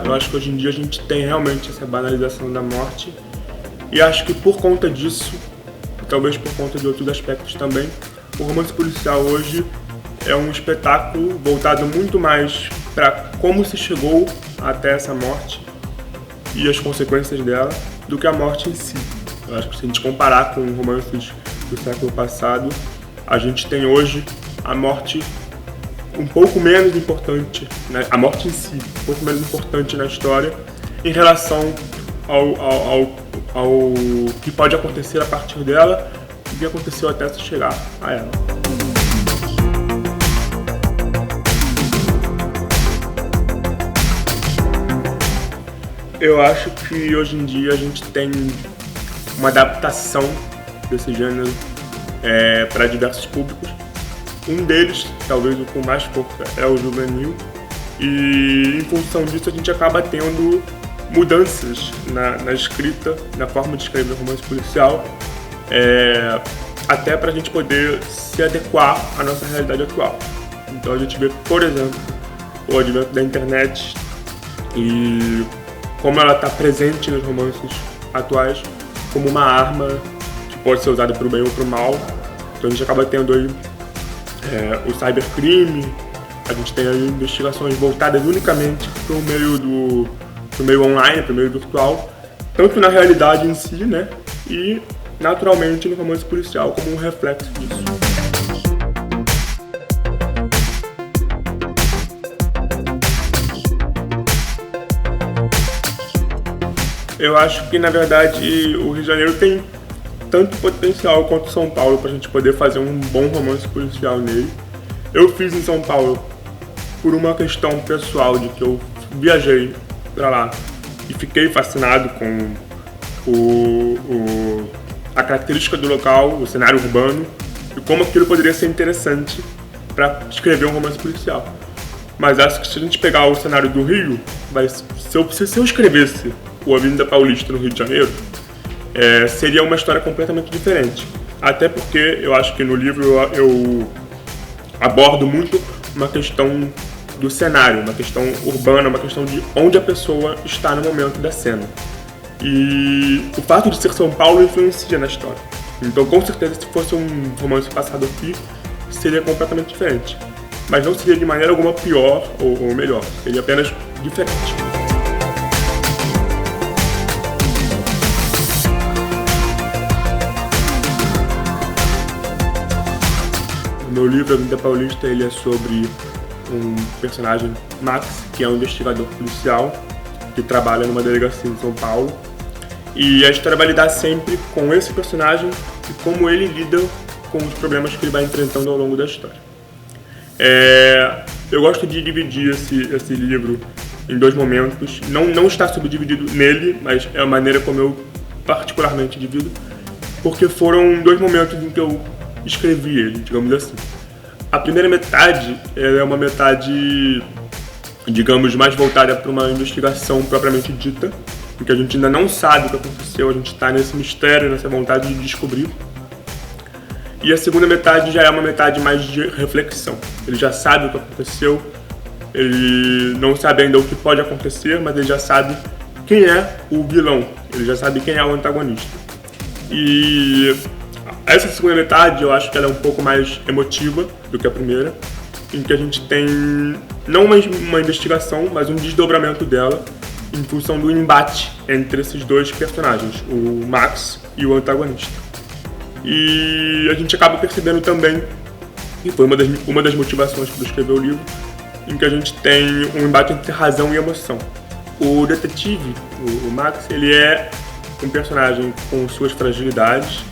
Eu acho que hoje em dia a gente tem realmente essa banalização da morte, e acho que por conta disso, talvez por conta de outros aspectos também, o romance policial hoje é um espetáculo voltado muito mais para como se chegou até essa morte e as consequências dela, do que a morte em si. Eu acho que se a gente comparar com romances do século passado, a gente tem hoje a morte um pouco menos importante, né? A morte em si, um pouco menos importante na história em relação ao que pode acontecer a partir dela e o que aconteceu até se chegar a ela. Eu acho que hoje em dia a gente tem uma adaptação desse gênero para diversos públicos. Um deles, talvez o com mais força, é o juvenil, e em função disso a gente acaba tendo mudanças na escrita, na forma de escrever romance policial, até para a gente poder se adequar à nossa realidade atual. Então a gente vê, por exemplo, o advento da internet e como ela está presente nos romances atuais como uma arma que pode ser usada para o bem ou para o mal. Então a gente acaba tendo aí o cybercrime, a gente tem aí investigações voltadas unicamente para o meio online, para o meio virtual, tanto na realidade em si, né, e naturalmente no romance policial como um reflexo disso. Eu acho que, na verdade, o Rio de Janeiro tem tanto potencial quanto São Paulo para a gente poder fazer um bom romance policial nele. Eu fiz em São Paulo por uma questão pessoal de que eu viajei para lá e fiquei fascinado com a característica do local, o cenário urbano e como aquilo poderia ser interessante para escrever um romance policial. Mas acho que se a gente pegar o cenário do Rio, se eu escrevesse o Avenida Paulista no Rio de Janeiro, seria uma história completamente diferente. Até porque eu acho que no livro eu abordo muito uma questão do cenário, uma questão urbana, uma questão de onde a pessoa está no momento da cena. E o fato de ser São Paulo influencia na história. Então, com certeza, se fosse um romance passado aqui, seria completamente diferente. Mas não seria de maneira alguma pior ou melhor, seria apenas diferente. O meu livro, Avenida Paulista, ele é sobre um personagem, Max, que é um investigador policial que trabalha numa delegacia em São Paulo. E a história vai lidar sempre com esse personagem e como ele lida com os problemas que ele vai enfrentando ao longo da história. Eu gosto de dividir esse livro em dois momentos. Não está subdividido nele, mas é a maneira como eu particularmente divido, porque foram dois momentos em que eu escrevi ele, digamos assim. A primeira metade é uma metade, digamos, mais voltada para uma investigação propriamente dita, em que a gente ainda não sabe o que aconteceu, a gente está nesse mistério, nessa vontade de descobrir. E a segunda metade já é uma metade mais de reflexão. Ele já sabe o que aconteceu, ele não sabe ainda o que pode acontecer, mas ele já sabe quem é o vilão, ele já sabe quem é o antagonista. E essa segunda metade eu acho que ela é um pouco mais emotiva do que a primeira, em que a gente tem não uma investigação, mas um desdobramento dela em função do embate entre esses dois personagens, o Max e o antagonista. E a gente acaba percebendo também, e foi uma das motivações para escrever o livro, em que a gente tem um embate entre razão e emoção. O detetive, o Max, ele é um personagem com suas fragilidades,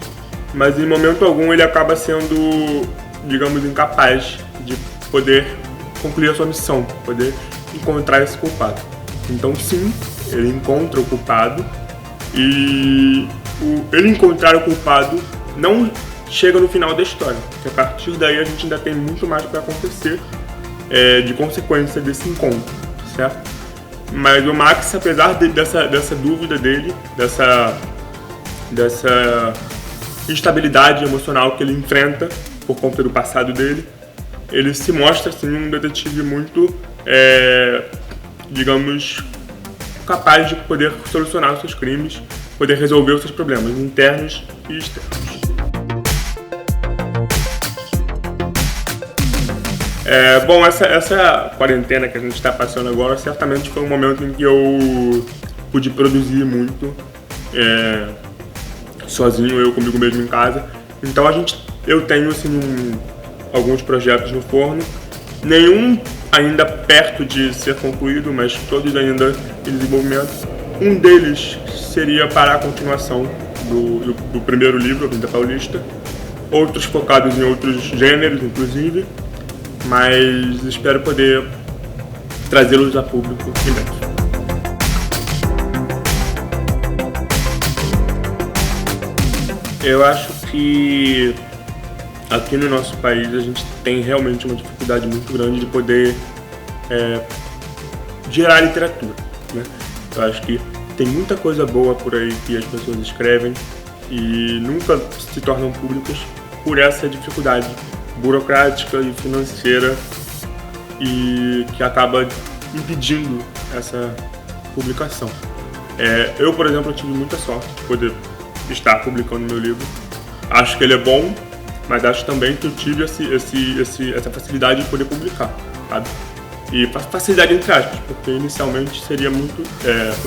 mas em momento algum ele acaba sendo, digamos, incapaz de poder concluir a sua missão, poder encontrar esse culpado. Então sim, ele encontra o culpado e ele encontrar o culpado não chega no final da história, porque a partir daí a gente ainda tem muito mais para acontecer de consequência desse encontro, certo? Mas o Max, apesar dessa dúvida dele, dessa instabilidade emocional que ele enfrenta por conta do passado dele, ele se mostra assim, um detetive muito, digamos, capaz de poder solucionar os seus crimes, poder resolver os seus problemas internos e externos. Bom, essa quarentena que a gente está passando agora certamente foi um momento em que eu pude produzir muito sozinho, eu comigo mesmo em casa. Então eu tenho assim alguns projetos no forno, nenhum ainda perto de ser concluído, mas todos ainda em desenvolvimento. Um deles seria para a continuação do primeiro livro, A Vinda Paulista, outros focados em outros gêneros, inclusive, mas espero poder trazê-los a público em breve. Eu acho que aqui no nosso país a gente tem realmente uma dificuldade muito grande de poder gerar literatura, né? Eu acho que tem muita coisa boa por aí que as pessoas escrevem e nunca se tornam públicas por essa dificuldade burocrática e financeira e que acaba impedindo essa publicação. Eu, por exemplo, tive muita sorte de poder estar publicando meu livro. Acho que ele é bom, mas acho também que eu tive essa facilidade de poder publicar, sabe? E facilidade entre aspas, porque inicialmente foi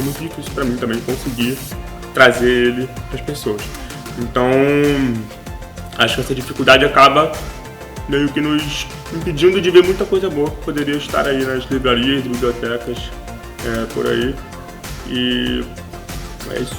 muito difícil para mim também conseguir trazer ele para as pessoas. Então, acho que essa dificuldade acaba meio que nos impedindo de ver muita coisa boa que poderia estar aí nas livrarias, bibliotecas, por aí. E é isso.